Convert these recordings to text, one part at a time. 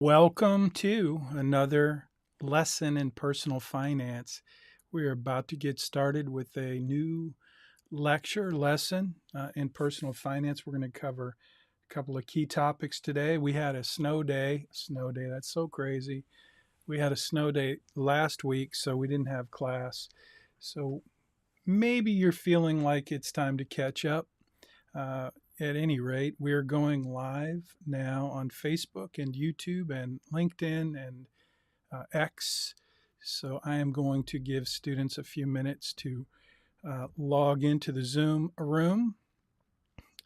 Welcome to another lesson in personal finance. We're about to get started with a new lesson in personal finance. We're going to cover a couple of key topics today. We had a snow day. Snow day, that's so crazy. We had a snow day last week, so we didn't have class. So maybe you're feeling like it's time to catch up. At any rate, we're going live now on Facebook and YouTube and LinkedIn and X. So I am going to give students a few minutes to log into the Zoom room.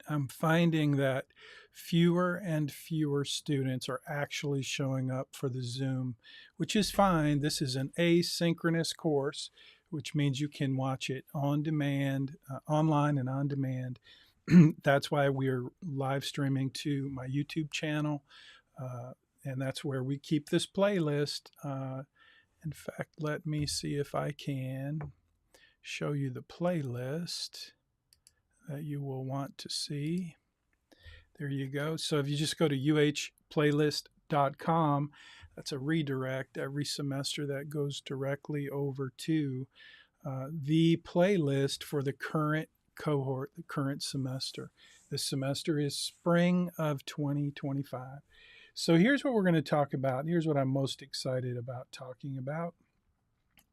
I'm finding that fewer and fewer students are actually showing up for the Zoom, which is fine. This is an asynchronous course, which means you can watch it on demand, online and on demand. That's why we're live streaming to my YouTube channel. And that's where we keep this playlist. In fact, let me see if I can show you the playlist that you will want to see. There you go. So if you just go to uhplaylist.com, that's a redirect every semester that goes directly over to the playlist for the current cohort, the current semester. This semester is spring of 2025. So here's what we're going to talk about. Here's what I'm most excited about talking about.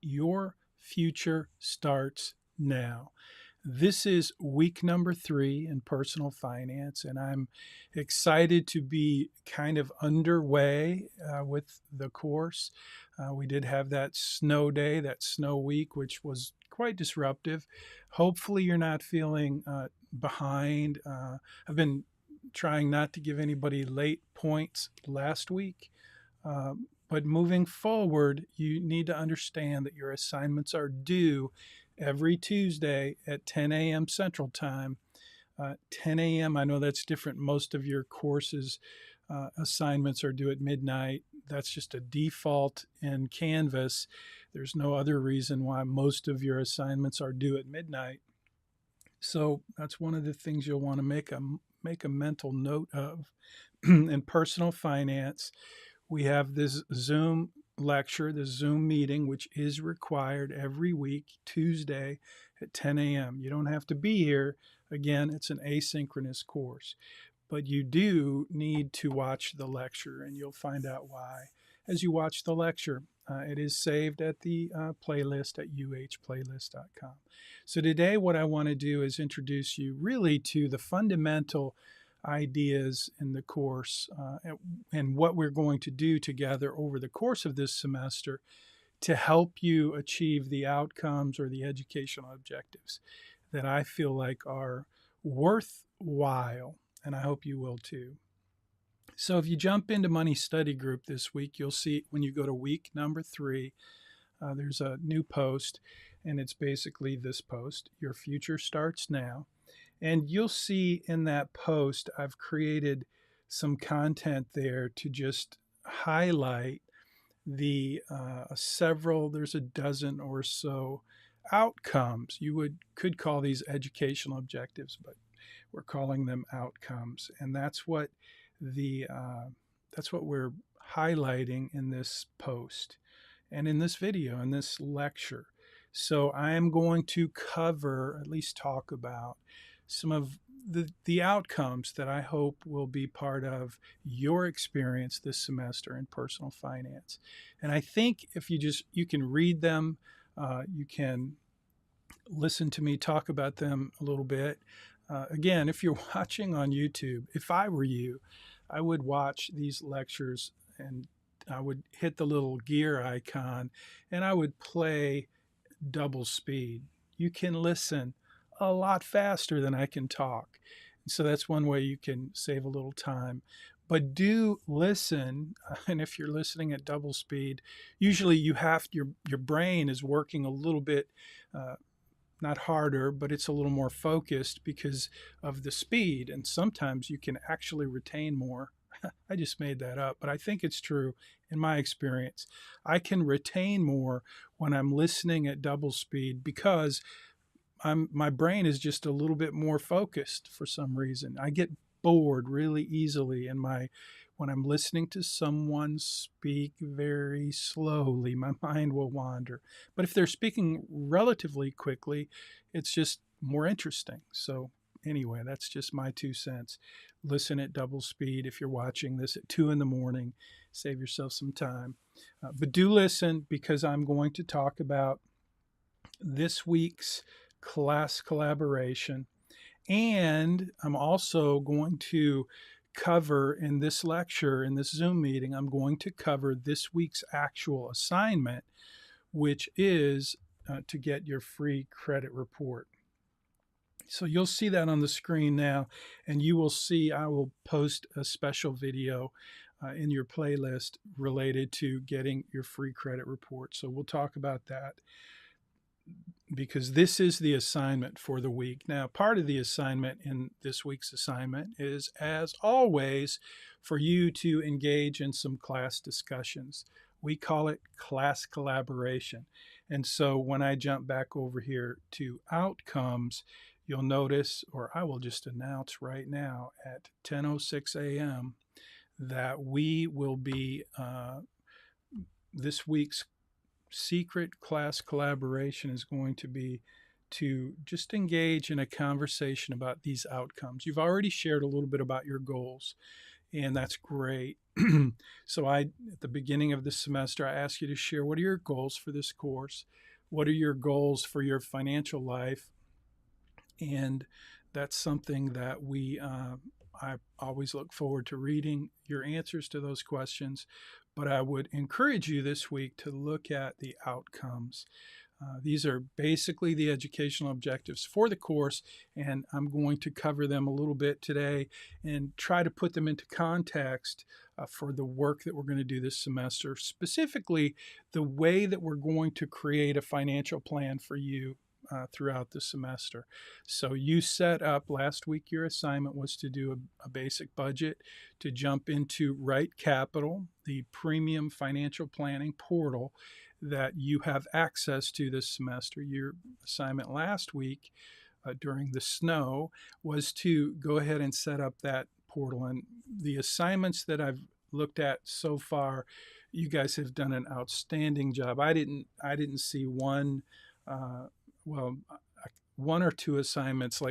Your future starts now. This is week number 3 in personal finance, and I'm excited to be kind of underway with the course. We did have that snow day, that snow week, which was quite disruptive. Hopefully you're not feeling behind. I've been trying not to give anybody late points last week. But moving forward, you need to understand that your assignments are due every Tuesday at 10 a.m. Central Time. 10 a.m., I know that's different. Most of your courses assignments are due at midnight. That's just a default in Canvas. There's no other reason why most of your assignments are due at midnight. So that's one of the things you'll want to make a mental note of. In personal finance, we have this Zoom lecture, the Zoom meeting, which is required every week, Tuesday at 10 a.m. You don't have to be here. Again, it's an asynchronous course, but you do need to watch the lecture, and you'll find out why as you watch the lecture. It is saved at the playlist at uhplaylist.com. So today what I want to do is introduce you really to the fundamental ideas in the course and what we're going to do together over the course of this semester to help you achieve the outcomes or the educational objectives that I feel like are worthwhile, and I hope you will too. So if you jump into Money Study Group this week, you'll see when you go to week number 3, there's a new post, and it's basically this post: Your future starts now. And you'll see in that post, I've created some content there to just highlight the there's a dozen or so outcomes. You could call these educational objectives, but we're calling them outcomes. And that's what we're highlighting in this post and in this video, in this lecture. So I am going to cover, at least talk about, some of the outcomes that I hope will be part of your experience this semester in personal finance. And I think if you can read them, you can listen to me talk about them a little bit. Again, if you're watching on YouTube, if I were you, I would watch these lectures and I would hit the little gear icon and I would play double speed. You can listen a lot faster than I can talk. So that's one way you can save a little time. But do listen, and if you're listening at double speed, usually your brain is working a little bit, not harder, but it's a little more focused because of the speed. And sometimes you can actually retain more. I just made that up, but I think it's true in my experience. I can retain more when I'm listening at double speed because my brain is just a little bit more focused for some reason. I get bored really easily when when I'm listening to someone speak very slowly, my mind will wander. But if they're speaking relatively quickly, it's just more interesting. So anyway, that's just my 2 cents. Listen at double speed. If you're watching this at 2 in the morning, save yourself some time. But do listen, because I'm going to talk about this week's class collaboration. And I'm also going to cover in this lecture, in this Zoom meeting, I'm going to cover this week's actual assignment, which is to get your free credit report. So you'll see that on the screen now, and you will see I will post a special video in your playlist related to getting your free credit report. So we'll talk about that, because this is the assignment for the week. Now, part of the assignment in this week's assignment is, as always, for you to engage in some class discussions. We call it class collaboration. And so when I jump back over here to outcomes, you'll notice, or I will just announce right now at 10:06 a.m. that we will be this week's secret class collaboration is going to be to just engage in a conversation about these outcomes. You've already shared a little bit about your goals, and that's great. So at the beginning of the semester, I asked you to share, what are your goals for this course? What are your goals for your financial life? And that's something that I always look forward to reading your answers to those questions. But I would encourage you this week to look at the outcomes. These are basically the educational objectives for the course, and I'm going to cover them a little bit today and try to put them into context for the work that we're going to do this semester, specifically the way that we're going to create a financial plan for you throughout the semester. So you set up last week, your assignment was to do a basic budget, to jump into RightCapital, the premium financial planning portal that you have access to this semester. Your assignment last week during the snow was to go ahead and set up that portal. And the assignments that I've looked at so far, you guys have done an outstanding job. I didn't see one or two assignments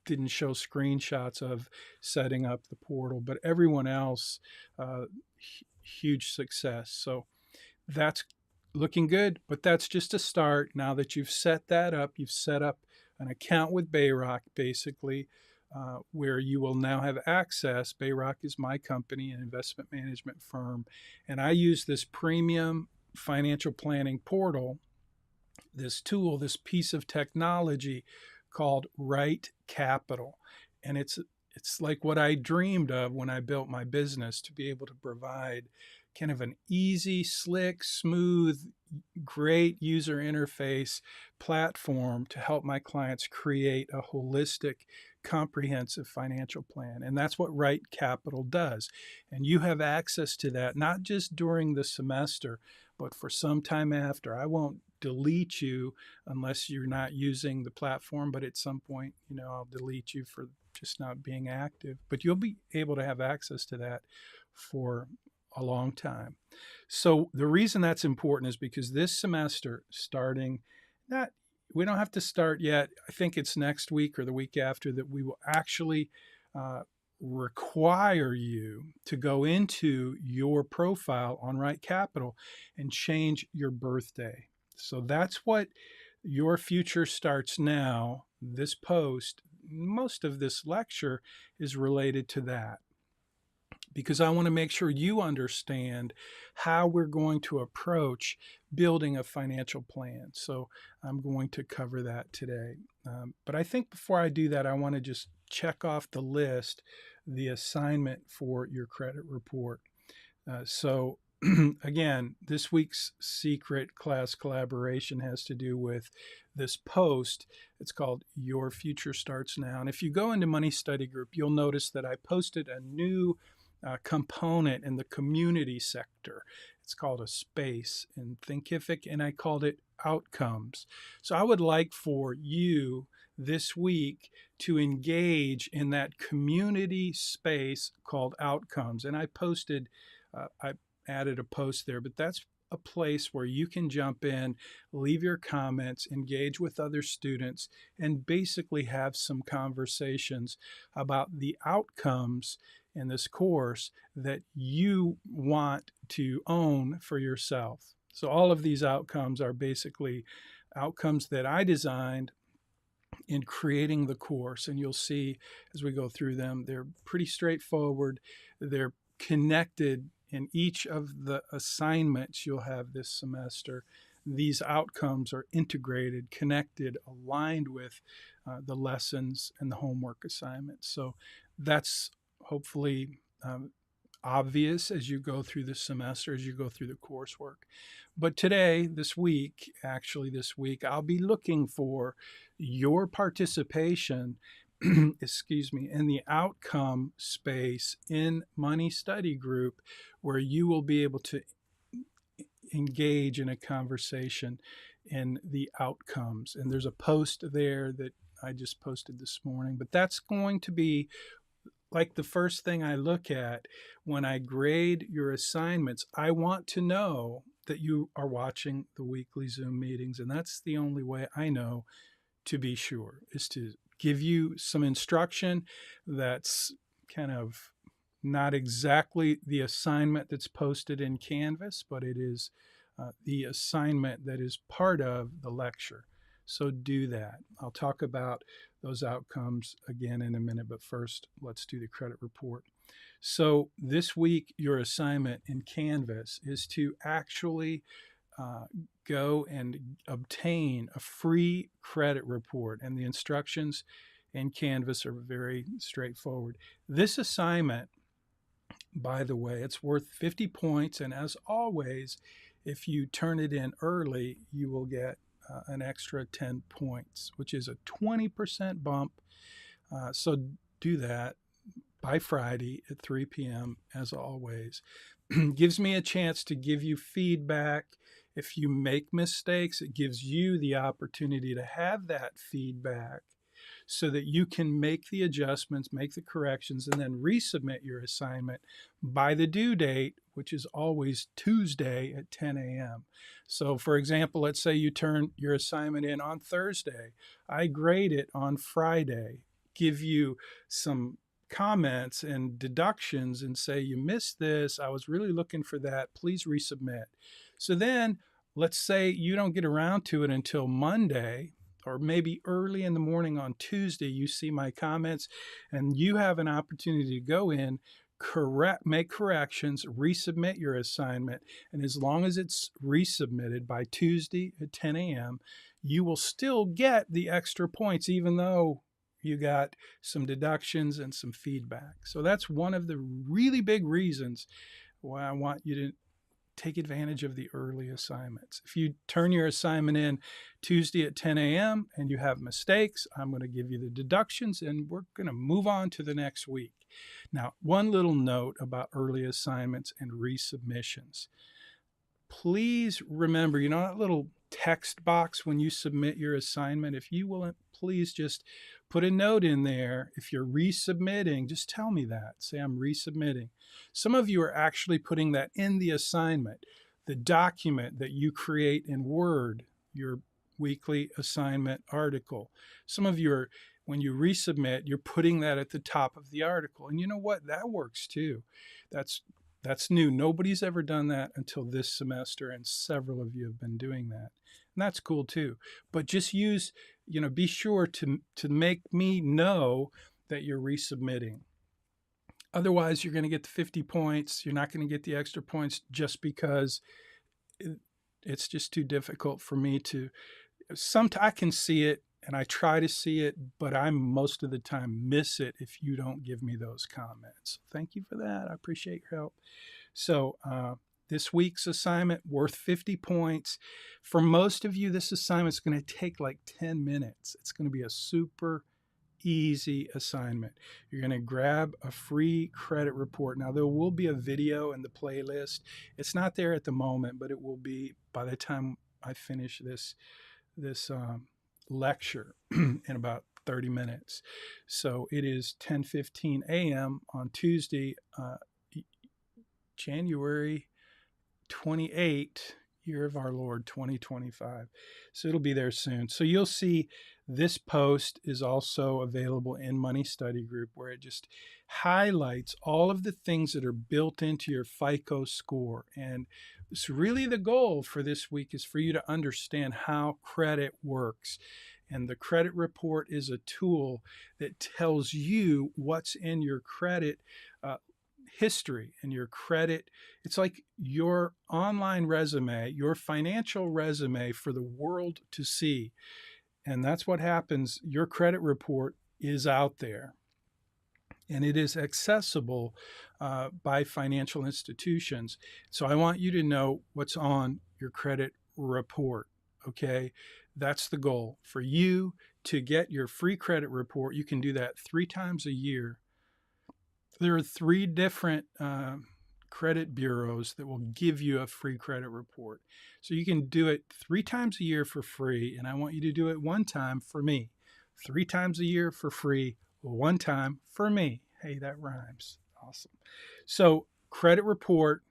didn't show screenshots of setting up the portal, but everyone else, huge success. So that's looking good, but that's just a start. Now that you've set that up, you've set up an account with Bayrock, basically, where you will now have access. Bayrock is my company, an investment management firm, and I use this premium financial planning portal, this tool, this piece of technology called RightCapital. And it's like what I dreamed of when I built my business, to be able to provide kind of an easy, slick, smooth, great user interface platform to help my clients create a holistic, comprehensive financial plan. And that's what RightCapital does. And you have access to that, not just during the semester, but for some time after. I won't delete you unless you're not using the platform, but at some point, I'll delete you for just not being active. But you'll be able to have access to that for a long time. So the reason that's important is because this semester, we don't have to start yet. I think it's next week or the week after that we will actually require you to go into your profile on RightCapital and change your birthday. So that's what Your Future Starts Now, this post, most of this lecture is related to that, because I want to make sure you understand how we're going to approach building a financial plan. So I'm going to cover that today. But I think before I do that, I want to just check off the list, the assignment for your credit report. So again, this week's secret class collaboration has to do with this post. It's called Your Future Starts Now. And if you go into Money Study Group, you'll notice that I posted a new component in the community sector. It's called a space in Thinkific, and I called it Outcomes. So I would like for you this week to engage in that community space called Outcomes. And I added a post there, but that's a place where you can jump in, leave your comments, engage with other students, and basically have some conversations about the outcomes in this course that you want to own for yourself. So all of these outcomes are basically outcomes that I designed in creating the course. And you'll see as we go through them, they're pretty straightforward. They're connected in each of the assignments you'll have this semester. These outcomes are integrated, connected, aligned with the lessons and the homework assignments. So that's hopefully obvious as you go through the semester, as you go through the coursework. But today, this week, I'll be looking for your participation, excuse me, in the outcome space in Money Study Group, where you will be able to engage in a conversation in the outcomes. And there's a post there that I just posted this morning, but that's going to be like the first thing I look at when I grade your assignments. I want to know that you are watching the weekly Zoom meetings, and that's the only way I know to be sure, is to give you some instruction that's kind of not exactly the assignment that's posted in Canvas, but it is the assignment that is part of the lecture. So do that. I'll talk about those outcomes again in a minute, but first let's do the credit report. So this week, your assignment in Canvas is to actually go and obtain a free credit report, and the instructions in Canvas are very straightforward. This assignment, by the way, it's worth 50 points, and as always, if you turn it in early, you will get an extra 10 points, which is a 20% bump. So do that by Friday at 3 p.m. as always. Gives me a chance to give you feedback. If you make mistakes, it gives you the opportunity to have that feedback so that you can make the adjustments, make the corrections, and then resubmit your assignment by the due date, which is always Tuesday at 10 a.m. So for example, let's say you turn your assignment in on Thursday. I grade it on Friday, give you some comments and deductions and say, you missed this, I was really looking for that, please resubmit. So then let's say you don't get around to it until Monday, or maybe early in the morning on Tuesday, you see my comments and you have an opportunity to go in, make corrections, resubmit your assignment. And as long as it's resubmitted by Tuesday at 10 a.m., you will still get the extra points, even though you got some deductions and some feedback. So that's one of the really big reasons why I want you to take advantage of the early assignments. If you turn your assignment in Tuesday at 10 a.m. and you have mistakes, I'm going to give you the deductions and we're going to move on to the next week. Now, one little note about early assignments and resubmissions. Please remember, you know that little text box when you submit your assignment? If you will, please just put a note in there. If you're resubmitting, just tell me that. Say, I'm resubmitting. Some of you are actually putting that in the assignment, the document that you create in Word, your weekly assignment article. Some of you are, when you resubmit, you're putting that at the top of the article. And you know what? That works too. That's new. Nobody's ever done that until this semester, and several of you have been doing that. And that's cool too. But just use, be sure to make me know that you're resubmitting. Otherwise, you're going to get the 50 points. You're not going to get the extra points just because it's just too difficult for me to. Sometimes I can see it and I try to see it, but I most of the time miss it if you don't give me those comments. Thank you for that. I appreciate your help. So this week's assignment worth 50 points. For most of you, this assignment is going to take like 10 minutes. It's going to be a super easy assignment. You're going to grab a free credit report. Now, there will be a video in the playlist. It's not there at the moment, but it will be by the time I finish this lecture in about 30 minutes. So it is 10:15 a.m. on Tuesday, January 28, year of our Lord 2025. So it'll be there soon. So you'll see this post is also available in Money Study Group, where it just highlights all of the things that are built into your FICO score. And it's really the goal for this week is for you to understand how credit works. And the credit report is a tool that tells you what's in your credit history and your credit. It's like your online resume, your financial resume for the world to see. And that's what happens. Your credit report is out there and it is accessible by financial institutions. So I want you to know what's on your credit report. Okay. That's the goal for you to get your free credit report. You can do that 3 times a year. There are 3 different credit bureaus that will give you a free credit report. So you can do it 3 times a year for free. And I want you to do it 1 time for me. 3 times a year for free, 1 time for me. Hey, that rhymes. Awesome. So credit report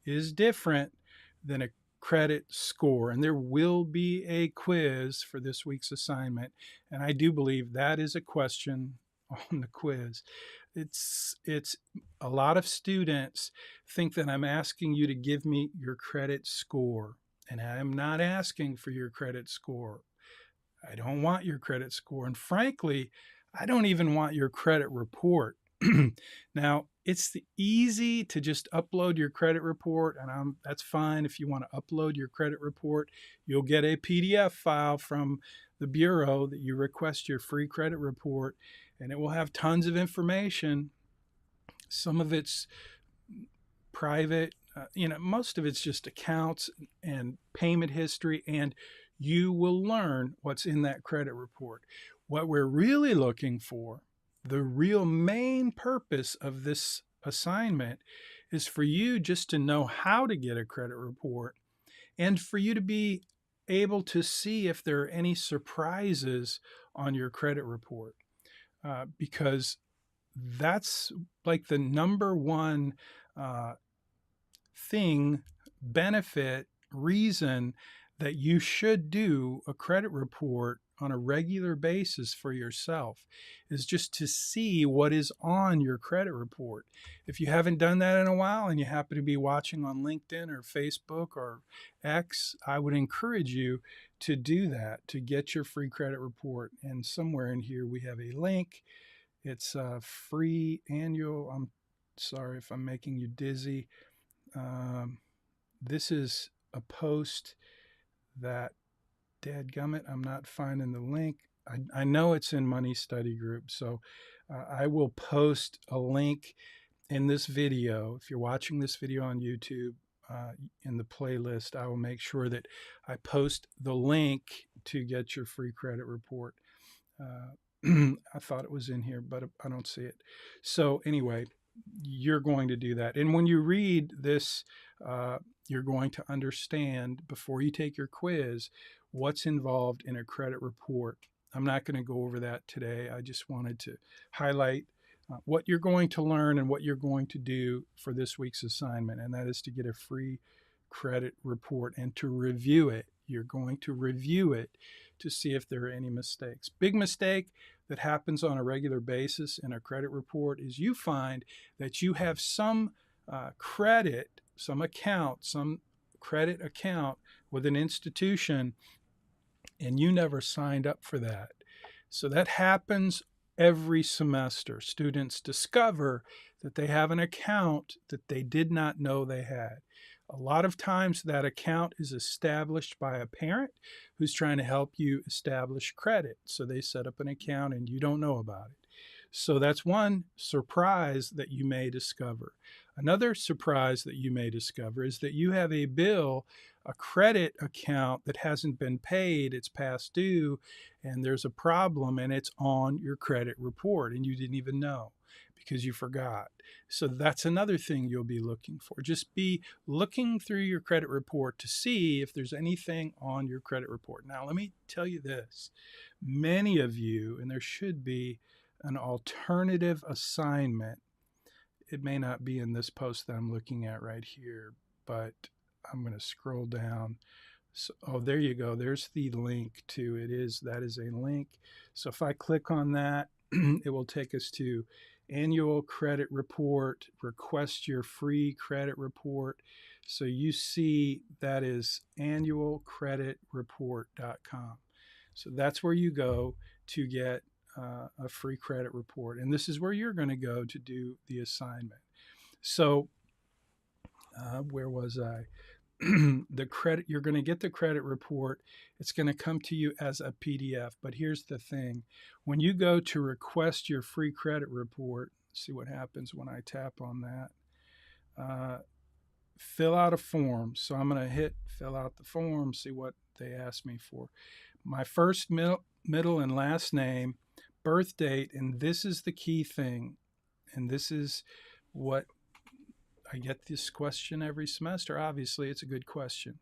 is different than a credit score. And there will be a quiz for this week's assignment. And I do believe that is a question on the quiz. It's a lot of students think that I'm asking you to give me your credit score, and I am not asking for your credit score. I don't want your credit score, and frankly, I don't even want your credit report. Now, it's easy to just upload your credit report, and that's fine. If you want to upload your credit report, you'll get a PDF file from the bureau that you request your free credit report, and it will have tons of information. Some of it's private, most of it's just accounts and payment history, and you will learn what's in that credit report. What we're really looking for, the real main purpose of this assignment, is for you just to know how to get a credit report and for you to be able to see if there are any surprises on your credit report. Because that's like the number one benefit, reason that you should do a credit report on a regular basis for yourself, is just to see what is on your credit report. If you haven't done that in a while and you happen to be watching on LinkedIn or Facebook or X, I would encourage you to do that, to get your free credit report. And somewhere in here we have a link. It's a free annual. I'm sorry if I'm making you dizzy. This is a post that, dadgummit, I'm not finding the link. I know it's in Money Study Group, so I will post a link in this video. If you're watching this video on YouTube, in the playlist, I will make sure that I post the link to get your free credit report. I thought it was in here, but I don't see it. So anyway, you're going to do that. And when you read this, you're going to understand, before you take your quiz, what's involved in a credit report. I'm not going to go over that today. I just wanted to highlight what you're going to learn and what you're going to do for this week's assignment, and that is to get a free credit report and to review it. You're going to review it to see if there are any mistakes. Big mistake that happens on a regular basis in a credit report is you find that you have some credit, some credit account with an institution, and you never signed up for that. So that happens every semester. Students discover that they have an account that they did not know they had. A lot of times that account is established by a parent who's trying to help you establish credit. So they set up an account and you don't know about it. So that's one surprise that you may discover. Another surprise that you may discover is that you have a bill, a credit account that hasn't been paid, it's past due, and there's a problem and it's on your credit report and you didn't even know, because you forgot. So that's another thing you'll be looking for. Just be looking through your credit report to see if there's anything on your credit report. Now, let me tell you this. Many of you, and there should be an alternative assignment. It may not be in this post that I'm looking at right here, but I'm going to scroll down. So, oh, there you go. There's the link to it. That is a link. So if I click on that, it will take us to annual credit report, request your free credit report. So you see that is annualcreditreport.com. So that's where you go to get a free credit report. And this is where you're going to go to do the assignment. So where was I? The credit, you're going to get the credit report. It's going to come to you as a PDF. But here's the thing. When you go to request your free credit report, see what happens when I tap on that. Fill out a form. So I'm going to hit fill out the form, see what they ask me for. My first, middle, and last name, birth date, and this is the key thing. And this is what I get this question every semester. Obviously, it's a good question.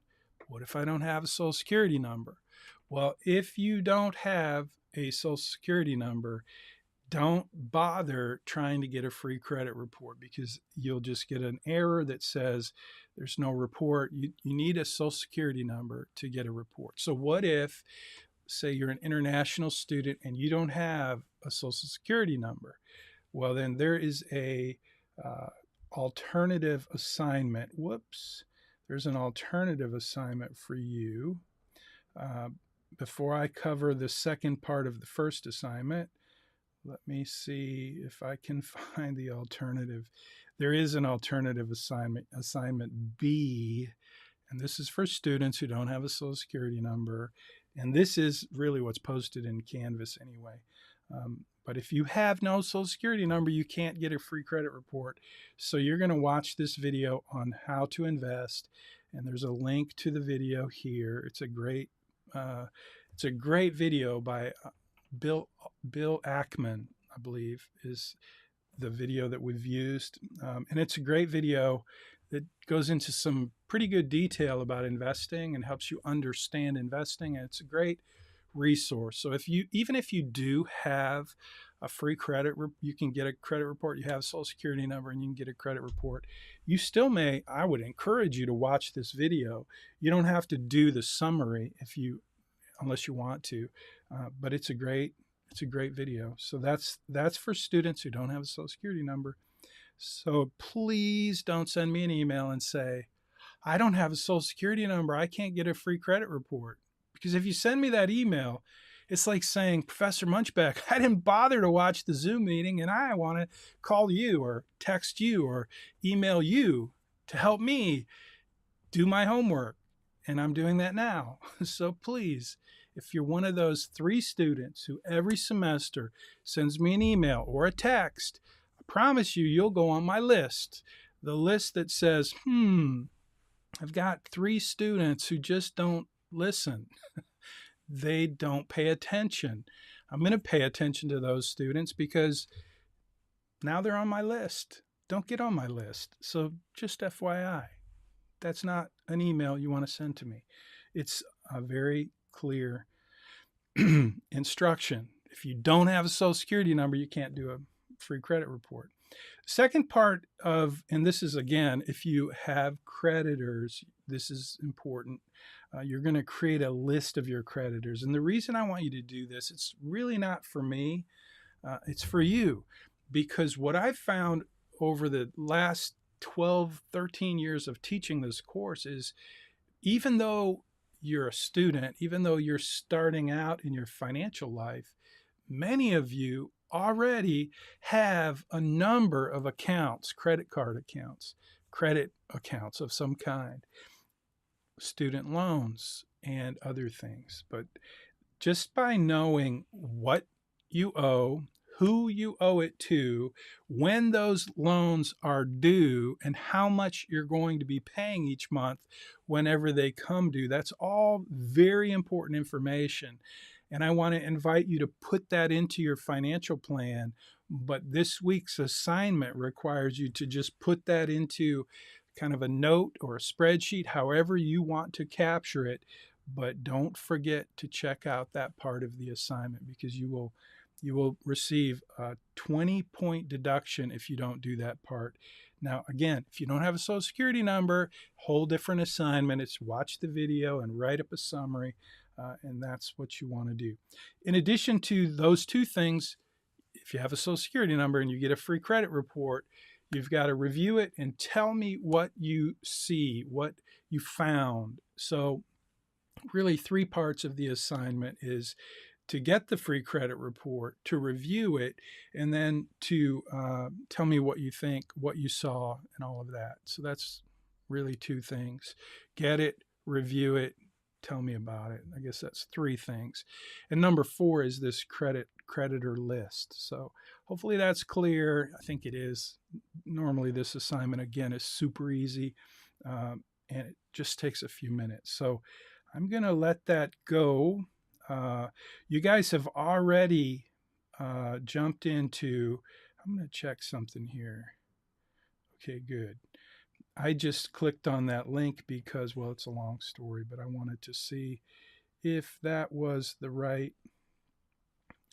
What if I don't have a Social Security number? Well, if you don't have a Social Security number, don't bother trying to get a free credit report, because you'll just get an error that says there's no report. You need a Social Security number to get a report. So what if, say, you're an international student and you don't have a Social Security number? Well, then there is a alternative assignment. Whoops. There's an alternative assignment for you. Before I cover the second part of the first assignment, let me see if I can find the alternative. There is an alternative assignment, assignment B, and this is for students who don't have a Social Security number. And this is really what's posted in Canvas anyway. But if you have no Social Security number, you can't get a free credit report. So you're going to watch this video on how to invest, and there's a link to the video here. It's a great video by Bill Ackman, I believe, is the video that we've used, and it's a great video that goes into some pretty good detail about investing and helps you understand investing. And it's a great resource. So even if you do have a free credit, you can get a credit report, you have a Social Security number, and you can get a credit report. You still may, I would encourage you to watch this video. You don't have to do the summary unless you want to, but it's a great video. So that's for students who don't have a Social Security number. So please don't send me an email and say, I don't have a Social Security number, I can't get a free credit report. Because if you send me that email, it's like saying, Professor Munchbeck, I didn't bother to watch the Zoom meeting, and I want to call you or text you or email you to help me do my homework. And I'm doing that now. So please, if you're one of those 3 students who every semester sends me an email or a text, I promise you'll go on my list. The list that says, I've got 3 students who just don't listen. They don't pay attention. I'm going to pay attention to those students because now they're on my list. Don't get on my list. So just FYI, that's not an email you want to send to me. It's a very clear instruction. If you don't have a Social Security number, you can't do a free credit report. Second part of, and this is again, if you have creditors, this is important. You're going to create a list of your creditors. And the reason I want you to do this, it's really not for me. It's for you. Because what I've found over the last 12, 13 years of teaching this course is, even though you're a student, even though you're starting out in your financial life, many of you already have a number of accounts, credit card accounts, credit accounts of some kind, student loans, and other things. But just by knowing what you owe, who you owe it to, when those loans are due, and how much you're going to be paying each month whenever they come due, that's all very important information. And I want to invite you to put that into your financial plan But this week's assignment requires you to just put that into kind of a note or a spreadsheet, however you want to capture it. But don't forget to check out that part of the assignment, because you will receive a 20-point deduction if you don't do that part. Now, again, if you don't have a social security number, whole different assignment. It's watch the video and write up a summary, and that's what you want to do. In addition to those two things, if you have a social security number and you get a free credit report, you've got to review it and tell me what you see, what you found. So really, three parts of the assignment is to get the free credit report, to review it, and then to tell me what you think, what you saw, and all of that. So that's really two things. Get it, review it, tell me about it. I guess that's three things. And number four is this creditor list. So hopefully that's clear. I think it is. Normally this assignment, again, is super easy, and it just takes a few minutes. So I'm going to let that go. You guys have already jumped into, I'm going to check something here. Okay, good. I just clicked on that link because, well, it's a long story, but I wanted to see if that was the right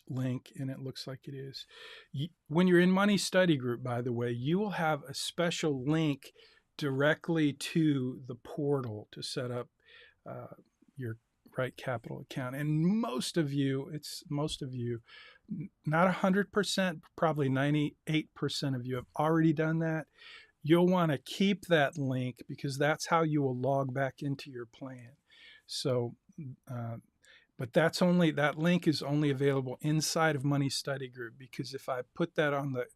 link, and it looks like it is. When you're in Money Study Group, by the way, you will have a special link directly to the portal to set up your RightCapital account. And most of you, not 100%, probably 98% of you have already done that. You'll want to keep that link because that's how you will log back into your plan. So, but that link is only available inside of Money Study Group, because if I put that on the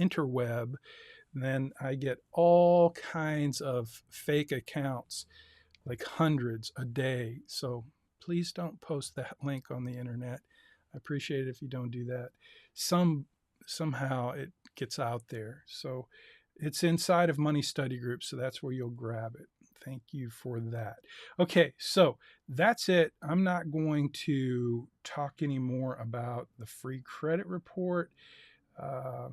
interweb, then I get all kinds of fake accounts, like hundreds a day. So please don't post that link on the internet. I appreciate it if you don't do that. Somehow it gets out there. So it's inside of Money Study Group, so that's where you'll grab it. Thank you for that. Okay, so that's it. I'm not going to talk anymore about the free credit report. I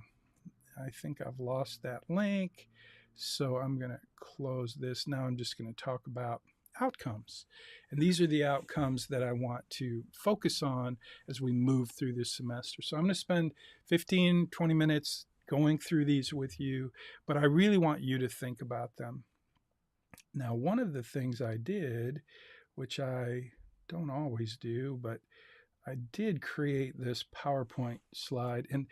think I've lost that link. So I'm going to close this. Now I'm just going to talk about outcomes. And these are the outcomes that I want to focus on as we move through this semester. So I'm going to spend 15, 20 minutes going through these with you, but I really want you to think about them. Now, one of the things I did, which I don't always do, but I did create this PowerPoint slide, and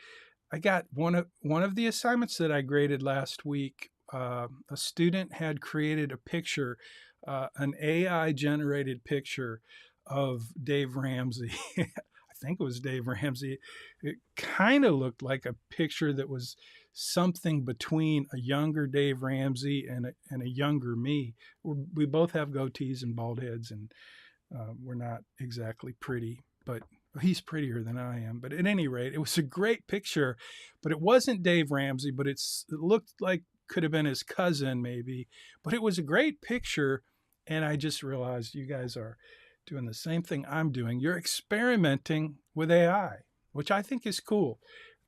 I got one of the assignments that I graded last week. A student had created a picture, an AI generated picture of Dave Ramsey. I think it was Dave Ramsey. It kind of looked like a picture that was something between a younger Dave Ramsey and a younger me. We both have goatees and bald heads, and we're not exactly pretty, but he's prettier than I am. But at any rate, it was a great picture, but it wasn't Dave Ramsey, but it looked like could have been his cousin maybe, but it was a great picture. And I just realized you guys are doing the same thing I'm doing. You're experimenting with AI, which I think is cool.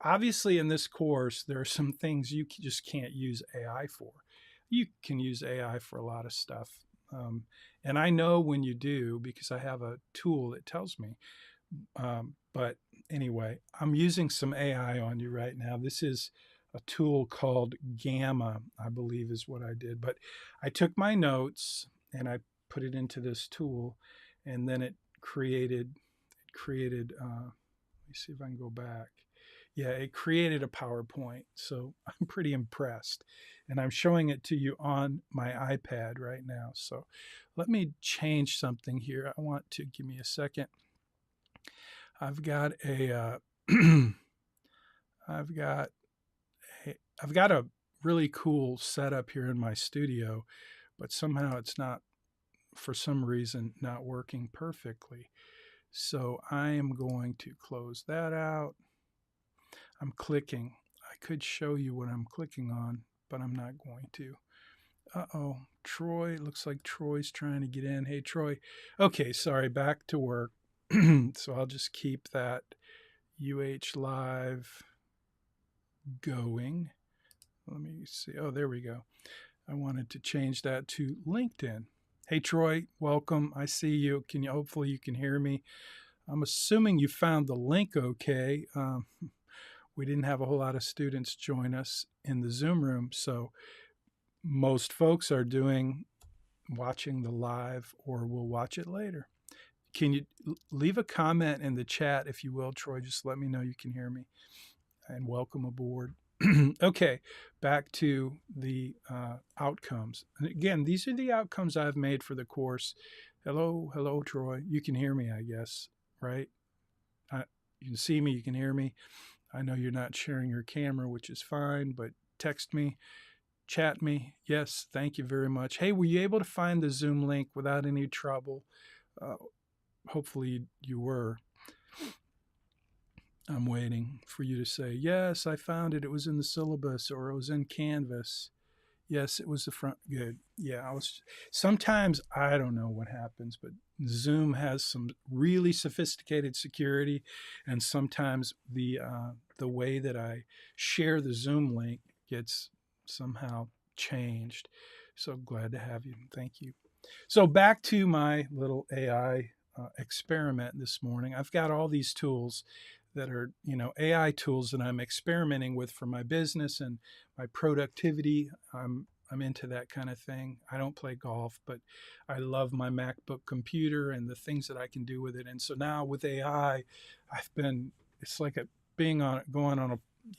Obviously, in this course, there are some things you just can't use AI for. You can use AI for a lot of stuff. And I know when you do, because I have a tool that tells me. But anyway, I'm using some AI on you right now. This is a tool called Gamma, I believe is what I did. But I took my notes and I put it into this tool, and then it created, let me see if I can go back. Yeah, it created a PowerPoint. So I'm pretty impressed. And I'm showing it to you on my iPad right now. So let me change something here. I want to, give me a second. I've got a really cool setup here in my studio, but somehow it's not, for some reason, not working perfectly. So I am going to close that out. I'm clicking. I could show you what I'm clicking on, but I'm not going to. Uh-oh, Troy, looks like Troy's trying to get in. Hey, Troy. Okay, sorry, back to work. So I'll just keep that UH Live going. Let me see. Oh, there we go. I wanted to change that to LinkedIn. Hey, Troy, welcome. I see you. Hopefully you can hear me. I'm assuming you found the link okay. We didn't have a whole lot of students join us in the Zoom room, so most folks are watching the live or will watch it later. Can you leave a comment in the chat if you will, Troy? Just let me know you can hear me. And welcome aboard. Okay, back to the outcomes. And again, these are the outcomes I've made for the course. Hello, Troy. You can hear me, I guess, right? You can see me, you can hear me. I know you're not sharing your camera, which is fine, but text me, chat me. Yes, thank you very much. Hey, were you able to find the Zoom link without any trouble? Hopefully you were. I'm waiting for you to say, yes, I found it. It was in the syllabus or it was in Canvas. Yes, it was the front. Good. Yeah, sometimes I don't know what happens, but Zoom has some really sophisticated security, and sometimes the way that I share the Zoom link gets somehow changed. So glad to have you. Thank you. So back to my little AI experiment this morning. I've got all these tools that are, AI tools that I'm experimenting with for my business and my productivity. I'm into that kind of thing. I don't play golf, but I love my MacBook computer and the things that I can do with it. And so now with AI, it's like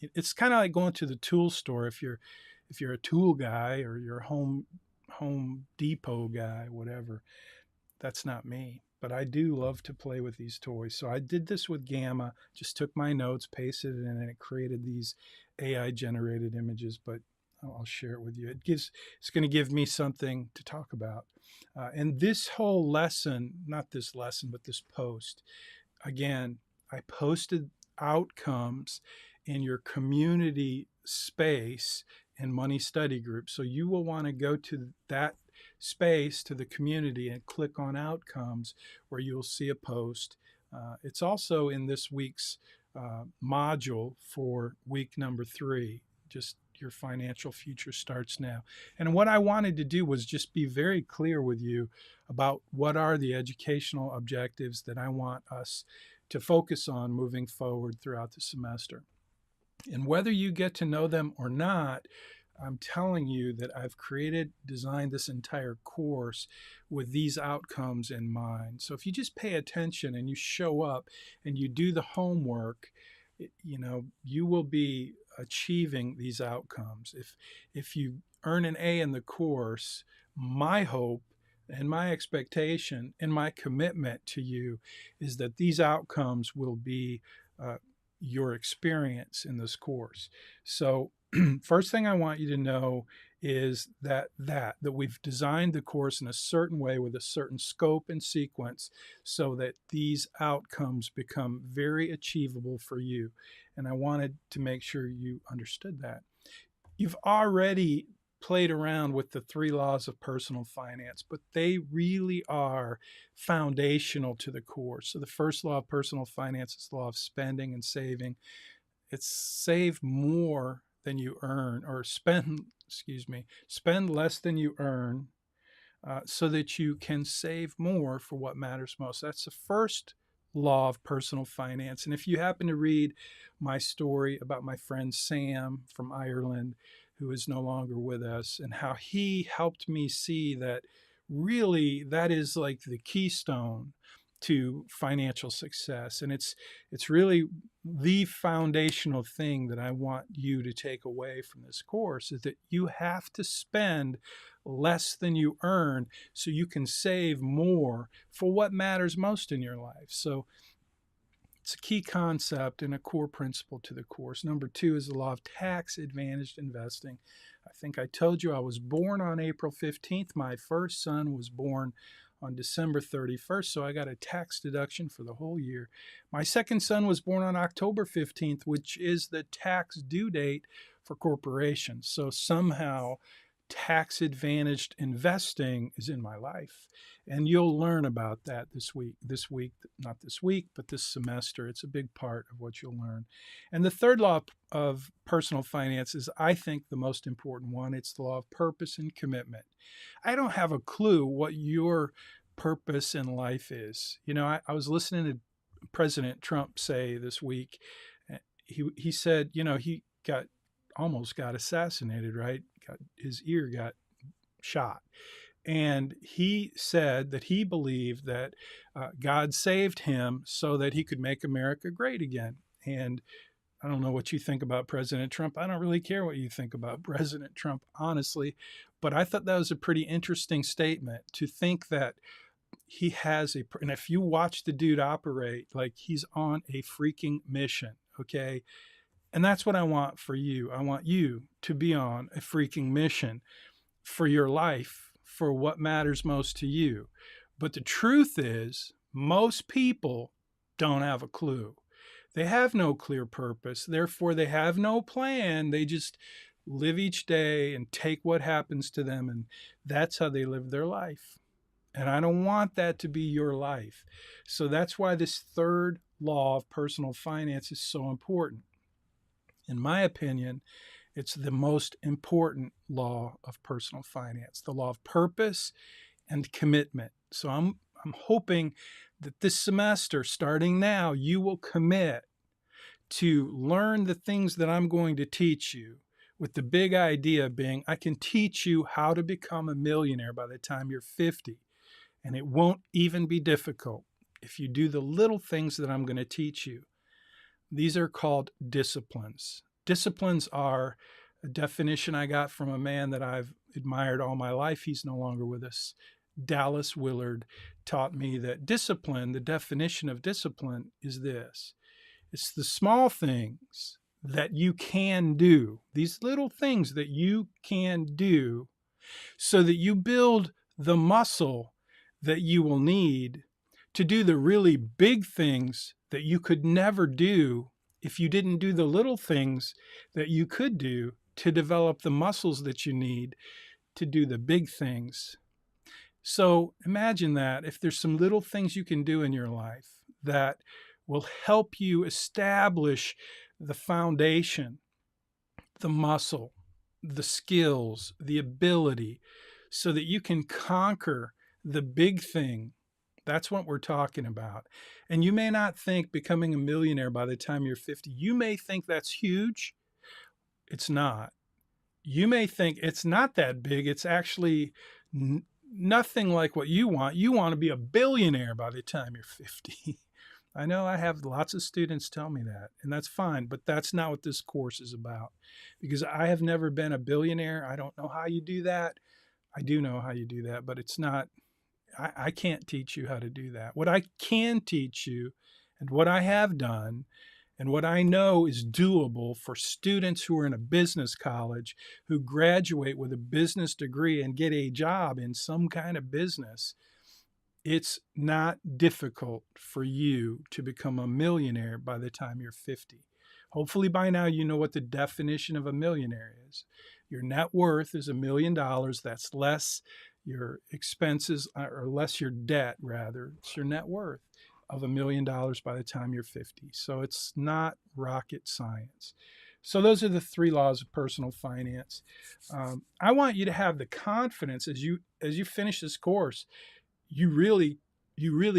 it's kind of like going to the tool store if you're a tool guy or you're a Home Depot guy, whatever. That's not me. But I do love to play with these toys. So I did this with Gamma, just took my notes, pasted it in, and it created these AI generated images, but I'll share it with you. It's going to give me something to talk about. And this whole lesson, not this lesson, but this post, again, I posted outcomes in your community space and money study group. So you will want to go to that space, to the community, and click on outcomes where you'll see a post. It's also in this week's module for week number 3. Just your financial future starts now. And what I wanted to do was just be very clear with you about what are the educational objectives that I want us to focus on moving forward throughout the semester. And whether you get to know them or not, I'm telling you that I've designed this entire course with these outcomes in mind. So if you just pay attention and you show up and you do the homework, you will be achieving these outcomes. If you earn an A in the course, my hope and my expectation and my commitment to you is that these outcomes will be your experience in this course. So first thing I want you to know is that we've designed the course in a certain way with a certain scope and sequence so that these outcomes become very achievable for you. And I wanted to make sure you understood that. You've already played around with the 3 laws of personal finance, but they really are foundational to the course. So the first law of personal finance is the law of spending and saving. It's save more than you earn, or spend less than you earn, so that you can save more for what matters most. That's the first law of personal finance. And if you happen to read my story about my friend Sam from Ireland, who is no longer with us, and how he helped me see that really that is like the keystone to financial success. And it's really the foundational thing that I want you to take away from this course, is that you have to spend less than you earn so you can save more for what matters most in your life. So it's a key concept and a core principle to the course. Number 2 is the law of tax-advantaged investing. I think I told you I was born on April 15th. My first son was born on December 31st, so I got a tax deduction for the whole year. My second son was born on October 15th, which is the tax due date for corporations. So somehow tax-advantaged investing is in my life. And you'll learn about that not this week, but this semester. It's a big part of what you'll learn. And the third law of personal finance is, I think, the most important one. It's the law of purpose and commitment. I don't have a clue what your purpose in life is. I was listening to President Trump say this week, he said, he almost got assassinated, right? His ear got shot. And he said that he believed that God saved him so that he could make America great again. And I don't know what you think about President Trump. I don't really care what you think about President Trump, honestly. But I thought that was a pretty interesting statement, to think that he has and if you watch the dude operate, like, he's on a freaking mission, okay? And that's what I want for you. I want you to be on a freaking mission for your life, for what matters most to you. But the truth is, most people don't have a clue. They have no clear purpose. Therefore, they have no plan. They just live each day and take what happens to them, and that's how they live their life. And I don't want that to be your life. So that's why this third law of personal finance is so important. In my opinion, it's the most important law of personal finance, the law of purpose and commitment. So I'm hoping that this semester, starting now, you will commit to learn the things that I'm going to teach you, with the big idea being, I can teach you how to become a millionaire by the time you're 50. And it won't even be difficult if you do the little things that I'm going to teach you. These are called disciplines. Disciplines are a definition I got from a man that I've admired all my life. He's no longer with us. Dallas Willard taught me that discipline, the definition of discipline, is this. It's the small things that you can do, these little things that you can do, so that you build the muscle that you will need to do the really big things that you could never do if you didn't do the little things that you could do to develop the muscles that you need to do the big things. So imagine that if there's some little things you can do in your life that will help you establish the foundation, the muscle, the skills, the ability, so that you can conquer the big thing. That's what we're talking about. And you may not think becoming a millionaire by the time you're 50, you may think that's huge. It's not. You may think it's not that big. It's actually nothing like what you want. You want to be a billionaire by the time you're 50. I know I have lots of students tell me that, and that's fine, but that's not what this course is about, because I have never been a billionaire. I don't know how you do that. I do know how you do that, but it's not, I can't teach you how to do that. What I can teach you, and what I have done, and what I know is doable for students who are in a business college, who graduate with a business degree and get a job in some kind of business, it's not difficult for you to become a millionaire by the time you're 50. Hopefully by now you know what the definition of a millionaire is. Your net worth is $1 million. That's less your expenses, or less your debt, rather. It's your net worth of $1 million by the time you're 50. So it's not rocket science. So those are the three laws of personal finance. I want you to have the confidence as you finish this course. You really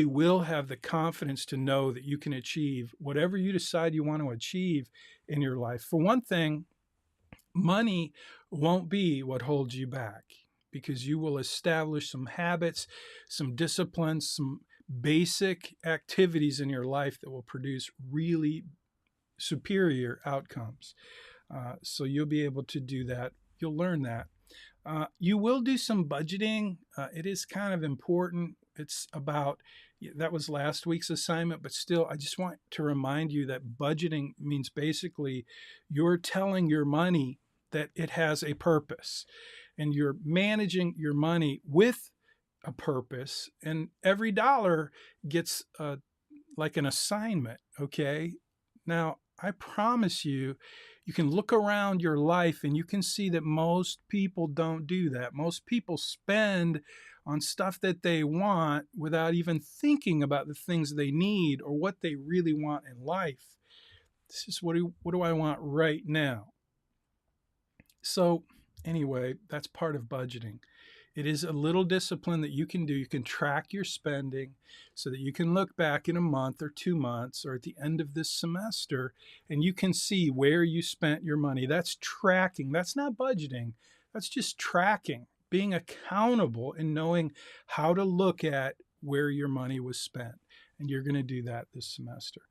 will have the confidence to know that you can achieve whatever you decide you want to achieve in your life. For one thing, money won't be what holds you back, because you will establish some habits, some disciplines, some basic activities in your life that will produce really superior outcomes. So you'll be able to do that. You'll learn that. You will do some budgeting. It is kind of important. It's about, that was last week's assignment, but still, I just want to remind you that budgeting means basically you're telling your money that it has a purpose, and you're managing your money with a purpose, and every dollar gets like an assignment, okay? Now, I promise you, You can look around your life and you can see that most people don't do that. Most people spend on stuff that they want without even thinking about the things they need or what they really want in life. This is what do I want right now? So anyway, that's part of budgeting. It is a little discipline that you can do. You can track your spending so that you can look back in a month or 2 months or at the end of this semester and you can see where you spent your money. That's tracking. That's not budgeting. That's just tracking, being accountable and knowing how to look at where your money was spent. And you're going to do that this semester.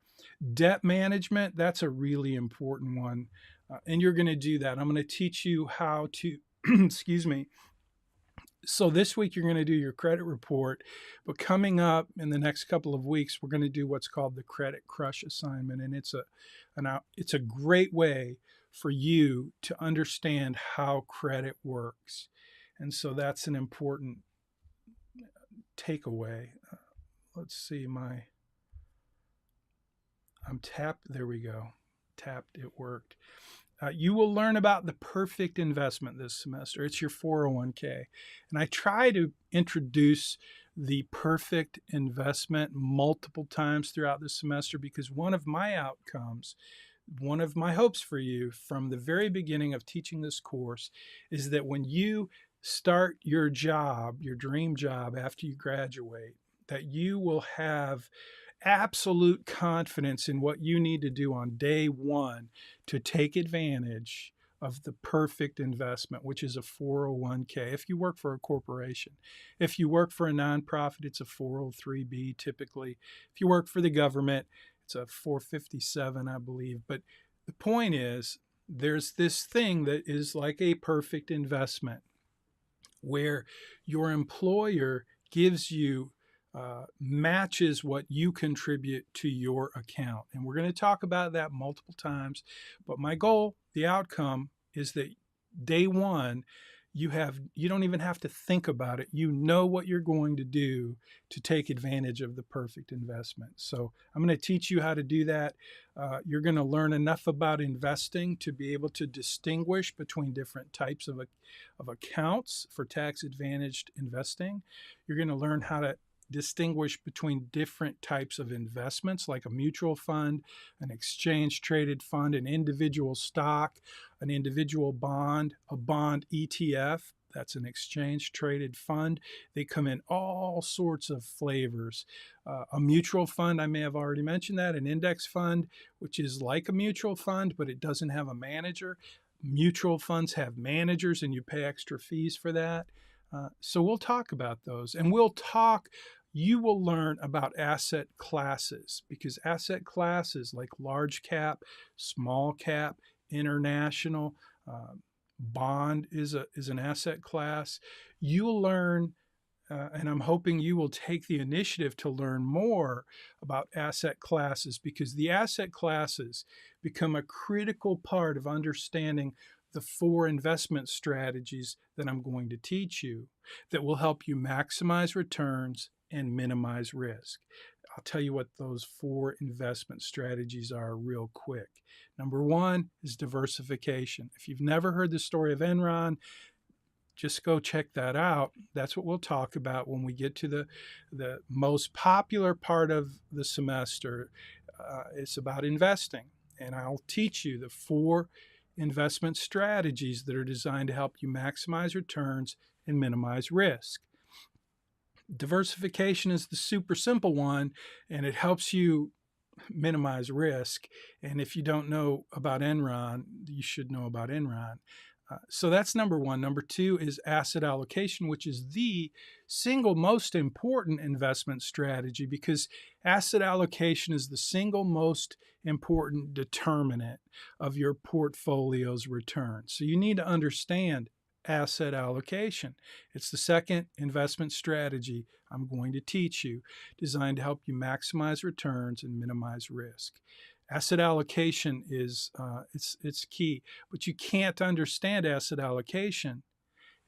Debt management, that's a really important one. And you're going to do that. I'm going to teach you how to, excuse me. So this week you're going to do your credit report, but coming up in the next couple of weeks, we're going to do what's called the Credit Crush assignment. And it's a great way for you to understand how credit works. And so that's an important takeaway. Let's see, I'm tapped. There we go. Tapped, it worked. You will learn about the perfect investment this semester. It's your 401k. And I try to introduce the perfect investment multiple times throughout the semester because one of my outcomes, one of my hopes for you from the very beginning of teaching this course is that when you start your job, your dream job after you graduate, that you will have absolute confidence in what you need to do on day one to take advantage of the perfect investment, which is a 401k. If you work for a corporation, if you work for a nonprofit, it's a 403b typically. If you work for the government, it's a 457, I believe. But the point is, there's this thing that is like a perfect investment where your employer gives you matches what you contribute to your account. And we're going to talk about that multiple times. But my goal, the outcome, is that day one, you don't even have to think about it. You know what you're going to do to take advantage of the perfect investment. So I'm going to teach you how to do that. You're going to learn enough about investing to be able to distinguish between different types of accounts for tax-advantaged investing. You're going to learn how to distinguish between different types of investments like a mutual fund, an exchange traded fund, an individual stock, an individual bond, a bond ETF. That's an exchange traded fund. They come in all sorts of flavors. A mutual fund, I may have already mentioned that, an index fund, which is like a mutual fund, but it doesn't have a manager. Mutual funds have managers and you pay extra fees for that. So we'll talk about those, and you will learn about asset classes, because asset classes like large cap, small cap, international, bond is an asset class. You'll learn, and I'm hoping you will take the initiative to learn more about asset classes, because the asset classes become a critical part of understanding the 4 investment strategies that I'm going to teach you that will help you maximize returns and minimize risk. I'll tell you what those 4 investment strategies are real quick. Number 1 is diversification. If you've never heard the story of Enron, just go check that out. That's what we'll talk about when we get to the most popular part of the semester. It's about investing. And I'll teach you the 4 investment strategies that are designed to help you maximize returns and minimize risk. Diversification is the super simple one, and it helps you minimize risk. And if you don't know about Enron, you should know about Enron. So that's number 1. Number 2 is asset allocation, which is the single most important investment strategy, because asset allocation is the single most important determinant of your portfolio's return. So you need to understand asset allocation. It's the second investment strategy I'm going to teach you, designed to help you maximize returns and minimize risk. Asset allocation is it's key, but you can't understand asset allocation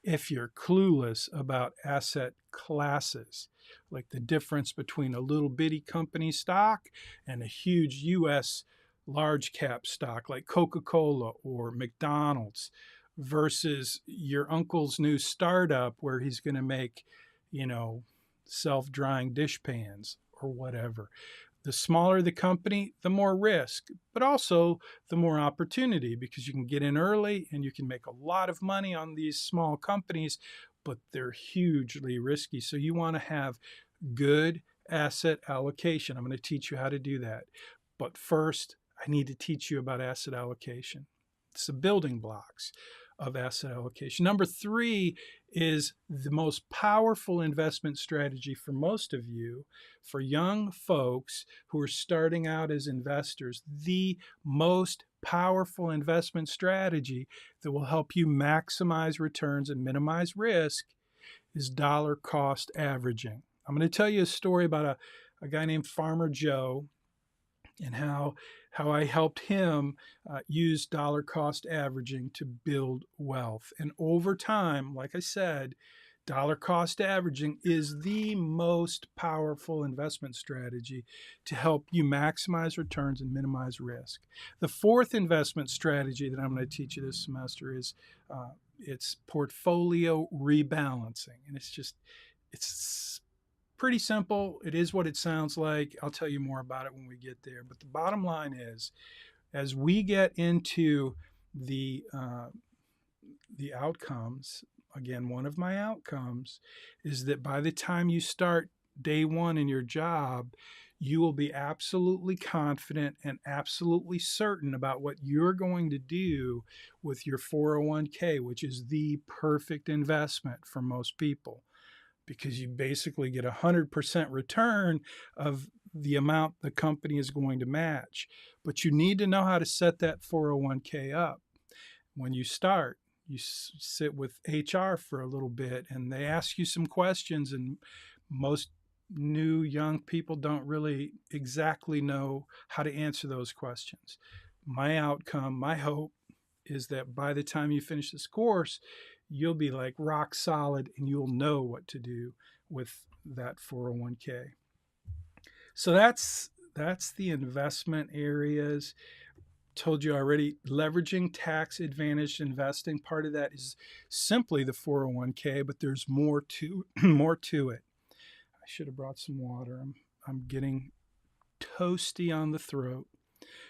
if you're clueless about asset classes, like the difference between a little bitty company stock and a huge U.S. large cap stock like Coca-Cola or McDonald's versus your uncle's new startup where he's going to make, you know, self-drying dish pans or whatever. The smaller the company, the more risk, but also the more opportunity because you can get in early and you can make a lot of money on these small companies, but they're hugely risky. So you want to have good asset allocation. I'm going to teach you how to do that. But first, I need to teach you about asset allocation. It's the building blocks of asset allocation. Number 3 is the most powerful investment strategy for most of you, for young folks who are starting out as investors. The most powerful investment strategy that will help you maximize returns and minimize risk is dollar cost averaging. I'm going to tell you a story about a guy named Farmer Joe and how I helped him use dollar cost averaging to build wealth. And over time, like I said, dollar cost averaging is the most powerful investment strategy to help you maximize returns and minimize risk. The 4th investment strategy that I'm going to teach you this semester is it's portfolio rebalancing. And it's pretty simple. It is what it sounds like. I'll tell you more about it when we get there. But the bottom line is, as we get into the outcomes, again, one of my outcomes is that by the time you start day 1 in your job, you will be absolutely confident and absolutely certain about what you're going to do with your 401k, which is the perfect investment for most people, because you basically get 100% return of the amount the company is going to match. But you need to know how to set that 401k up. When you start, you sit with HR for a little bit and they ask you some questions, and most new young people don't really exactly know how to answer those questions. My outcome, my hope is that by the time you finish this course, you'll be like rock solid and you'll know what to do with that 401k. So that's the investment areas. Told you already, leveraging tax advantaged investing. Part of that is simply the 401k, but there's more to it. I should have brought some water. I'm getting toasty on the throat.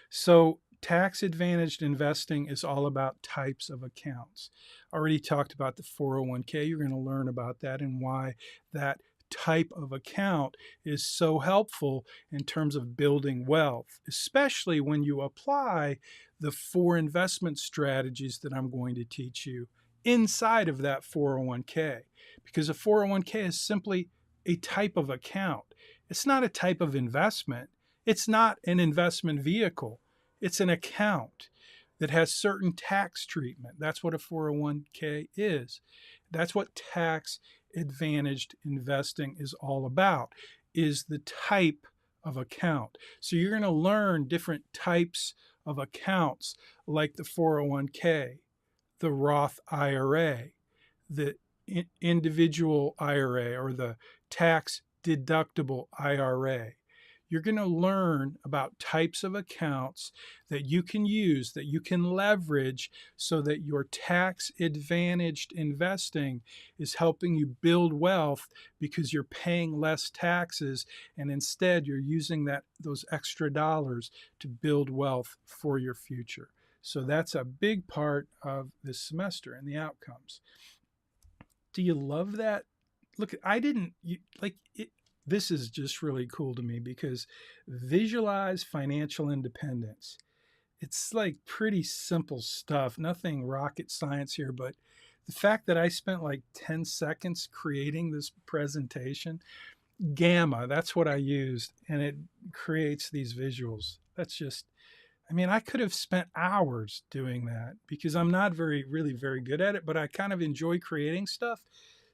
So tax advantaged investing is all about types of accounts. Already talked about the 401k. You're going to learn about that and why that type of account is so helpful in terms of building wealth, especially when you apply the 4 investment strategies that I'm going to teach you inside of that 401k. Because a 401k is simply a type of account. It's not a type of investment. It's not an investment vehicle. It's an account that has certain tax treatment. That's what a 401k is. That's what tax advantaged investing is all about, is the type of account. So you're going to learn different types of accounts like the 401k, the Roth IRA, the individual IRA, or the tax deductible IRA. You're going to learn about types of accounts that you can use, that you can leverage so that your tax advantaged investing is helping you build wealth because you're paying less taxes, and instead you're using those extra dollars to build wealth for your future. So that's a big part of this semester and the outcomes. Do you love that? Look, this is just really cool to me because visualize financial independence. It's like pretty simple stuff, nothing rocket science here, but the fact that I spent like 10 seconds creating this presentation, Gamma, that's what I used, and it creates these visuals. I could have spent hours doing that because I'm not really very good at it, but I kind of enjoy creating stuff.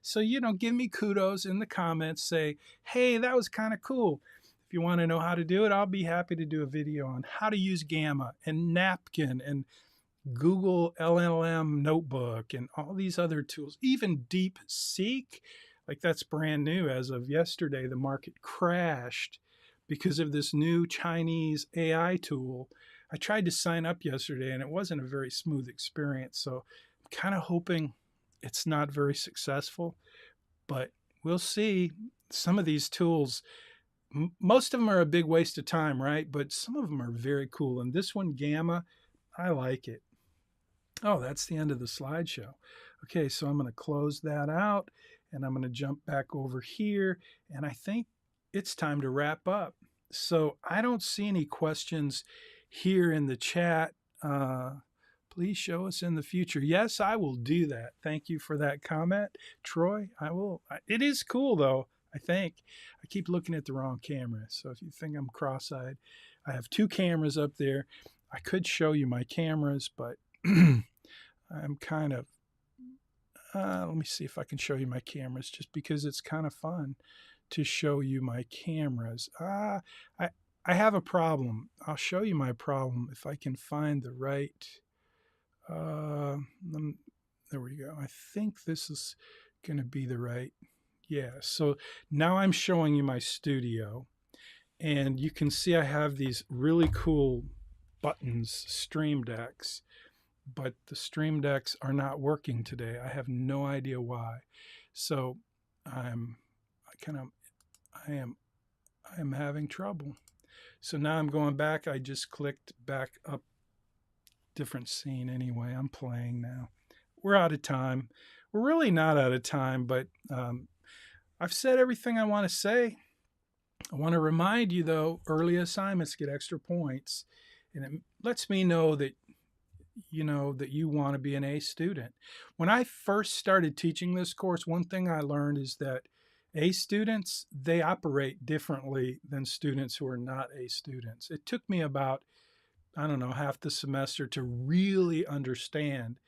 So, give me kudos in the comments. Say, hey, that was kind of cool. If you want to know how to do it, I'll be happy to do a video on how to use Gamma and Napkin and Google LLM Notebook and all these other tools. Even DeepSeek, like that's brand new as of yesterday. The market crashed because of this new Chinese AI tool. I tried to sign up yesterday and it wasn't a very smooth experience. So I'm kind of hoping it's not very successful, but we'll see. Some of these tools, most of them are a big waste of time, right? But some of them are very cool. And this one, Gamma, I like it. Oh, that's the end of the slideshow. Okay, so I'm going to close that out and I'm going to jump back over here. And I think it's time to wrap up. So I don't see any questions here in the chat. Please show us in the future. Yes, I will do that. Thank you for that comment, Troy. I will. It is cool, though, I think. I keep looking at the wrong camera. So if you think I'm cross-eyed, I have two cameras up there. I could show you my cameras, but I'm kind of, let me see if I can show you my cameras just because it's kind of fun to show you my cameras. I have a problem. I'll show you my problem if I can find the right, there we go. I think this is going to be the right. Yeah. So now I'm showing you my studio and you can see I have these really cool buttons, stream decks, but the stream decks are not working today. I have no idea why. So I am having trouble. So now I'm going back. I just clicked back up, different scene anyway. I'm playing now. We're out of time. We're really not out of time, but I've said everything I want to say. I want to remind you, though, early assignments get extra points. And it lets me know that you want to be an A student. When I first started teaching this course, one thing I learned is that A students, they operate differently than students who are not A students. It took me about, I don't know, half the semester to really understand.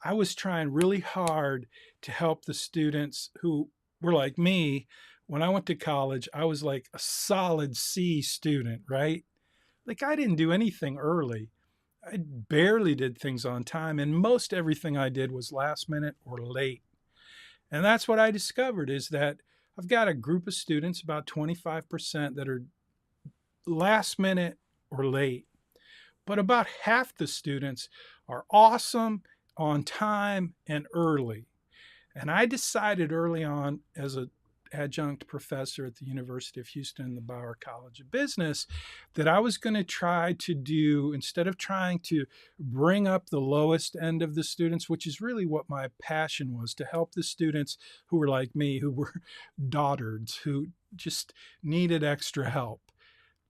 I was trying really hard to help the students who were like me. When I went to college, I was like a solid C student, right? Like I didn't do anything early. I barely did things on time, and most everything I did was last minute or late. And that's what I discovered is that I've got a group of students, about 25%, that are last minute or late. But about half the students are awesome, on time, and early. And I decided early on as an adjunct professor at the University of Houston in the Bauer College of Business that I was going to try to do, instead of trying to bring up the lowest end of the students, which is really what my passion was, to help the students who were like me, who were dotards, who just needed extra help.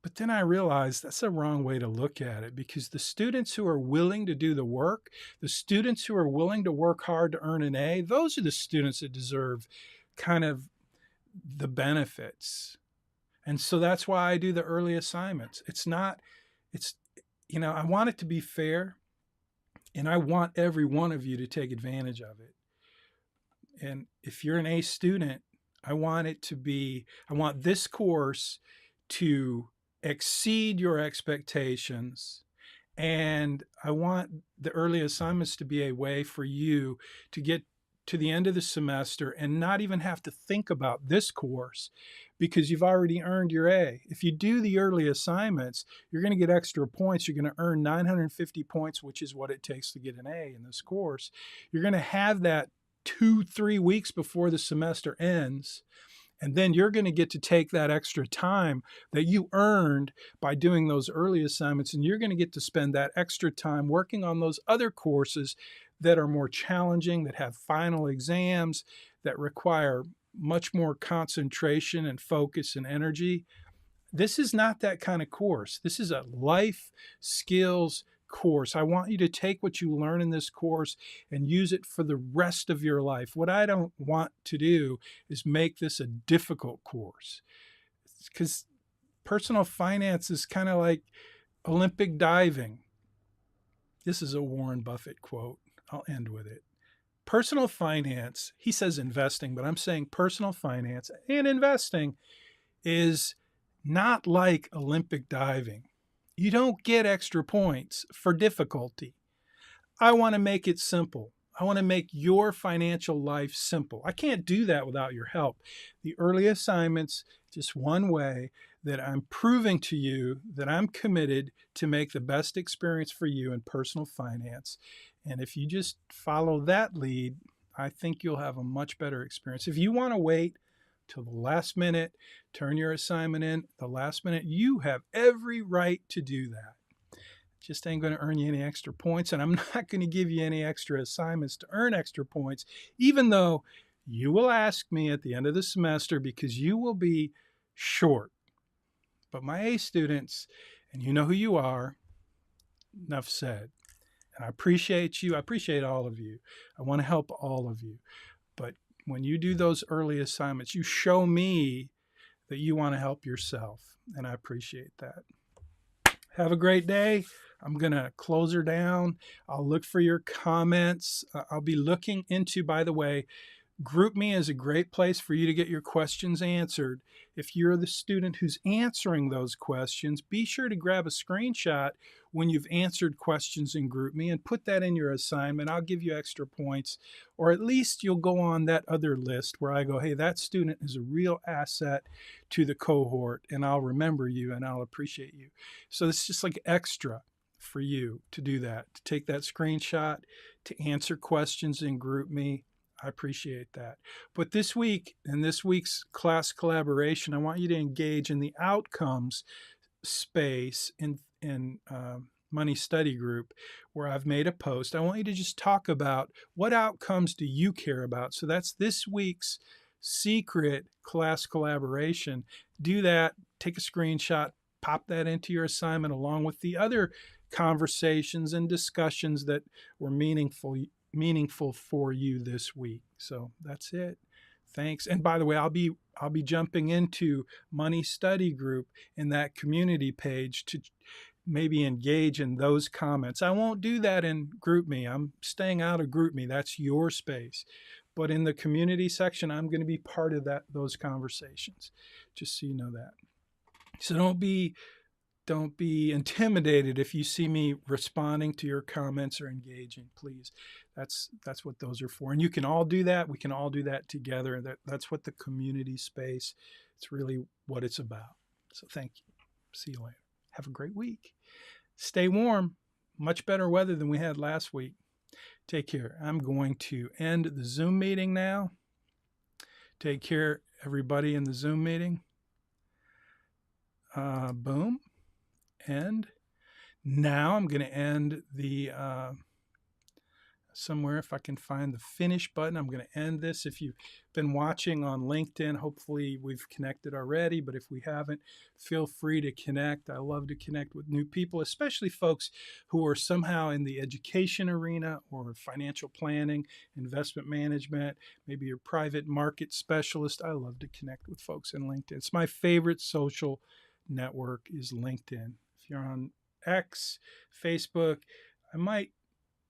But then I realized that's the wrong way to look at it, because the students who are willing to do the work, the students who are willing to work hard to earn an A, those are the students that deserve kind of the benefits. And so that's why I do the early assignments. I want it to be fair, and I want every one of you to take advantage of it. And if you're an A student, I want this course to exceed your expectations. And I want the early assignments to be a way for you to get to the end of the semester and not even have to think about this course, because you've already earned your A. If you do the early assignments, you're going to get extra points. You're going to earn 950 points, which is what it takes to get an A in this course. You're going to have that 2-3 weeks before the semester ends. And then you're going to get to take that extra time that you earned by doing those early assignments, and you're going to get to spend that extra time working on those other courses that are more challenging, that have final exams, that require much more concentration and focus and energy. This is not that kind of course. This is a life skills course. I want you to take what you learn in this course and use it for the rest of your life. What I don't want to do is make this a difficult course, because personal finance is kind of like Olympic diving. This is a Warren Buffett quote. I'll end with it. Personal finance, he says investing, but I'm saying personal finance and investing is not like Olympic diving. You don't get extra points for difficulty. I want to make it simple. I want to make your financial life simple. I can't do that without your help. The early assignments, just one way that I'm proving to you that I'm committed to make the best experience for you in personal finance. And if you just follow that lead, I think you'll have a much better experience. If you want to wait till the last minute, turn your assignment in the last minute, you have every right to do that. Just ain't going to earn you any extra points, and I'm not going to give you any extra assignments to earn extra points, even though you will ask me at the end of the semester because you will be short. But my A students, and you know who you are, enough said. And I appreciate you. I appreciate all of you. I want to help all of you. But when you do those early assignments, you show me that you want to help yourself, and I appreciate that. Have a great day. I'm going to close her down. I'll look for your comments. I'll be looking into, by the way, GroupMe is a great place for you to get your questions answered. If you're the student who's answering those questions, be sure to grab a screenshot when you've answered questions in GroupMe and put that in your assignment. I'll give you extra points, or at least you'll go on that other list where I go, hey, that student is a real asset to the cohort, and I'll remember you and I'll appreciate you. So it's just like extra for you to do that, to take that screenshot, to answer questions in GroupMe. I appreciate that. But this week, in this week's class collaboration, I want you to engage in the outcomes space in Money Study Group, where I've made a post. I want you to just talk about what outcomes do you care about. So that's this week's secret class collaboration. Do that, take a screenshot, pop that into your assignment along with the other conversations and discussions that were meaningful for you this week. So that's it. Thanks. And by the way, I'll be jumping into Money Study Group in that community page to maybe engage in those comments. I won't do that in GroupMe. I'm staying out of GroupMe. That's your space. But in the community section, I'm going to be part of those conversations, just so you know that. So don't be intimidated if you see me responding to your comments or engaging, please. That's what those are for. And you can all do that. We can all do that together. That's what the community space, it's really what it's about. So thank you. See you later. Have a great week. Stay warm. Much better weather than we had last week. Take care. I'm going to end the Zoom meeting now. Take care, everybody in the Zoom meeting. Boom. And now I'm going to end the somewhere, if I can find the finish button, I'm going to end this. If you've been watching on LinkedIn, hopefully we've connected already, but if we haven't, feel free to connect. I love to connect with new people, especially folks who are somehow in the education arena or financial planning, investment management, maybe you're a private market specialist. I love to connect with folks in LinkedIn. It's my favorite social network is LinkedIn. If you're on X, Facebook, I might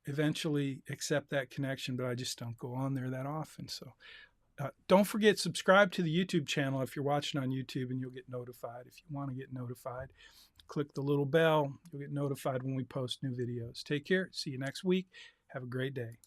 eventually accept that connection, but I just don't go on there that often. So don't forget, subscribe to the YouTube channel if you're watching on YouTube, and you'll get notified. If you want to get notified, click the little bell. You'll get notified when we post new videos. Take care. See you next week. Have a great day.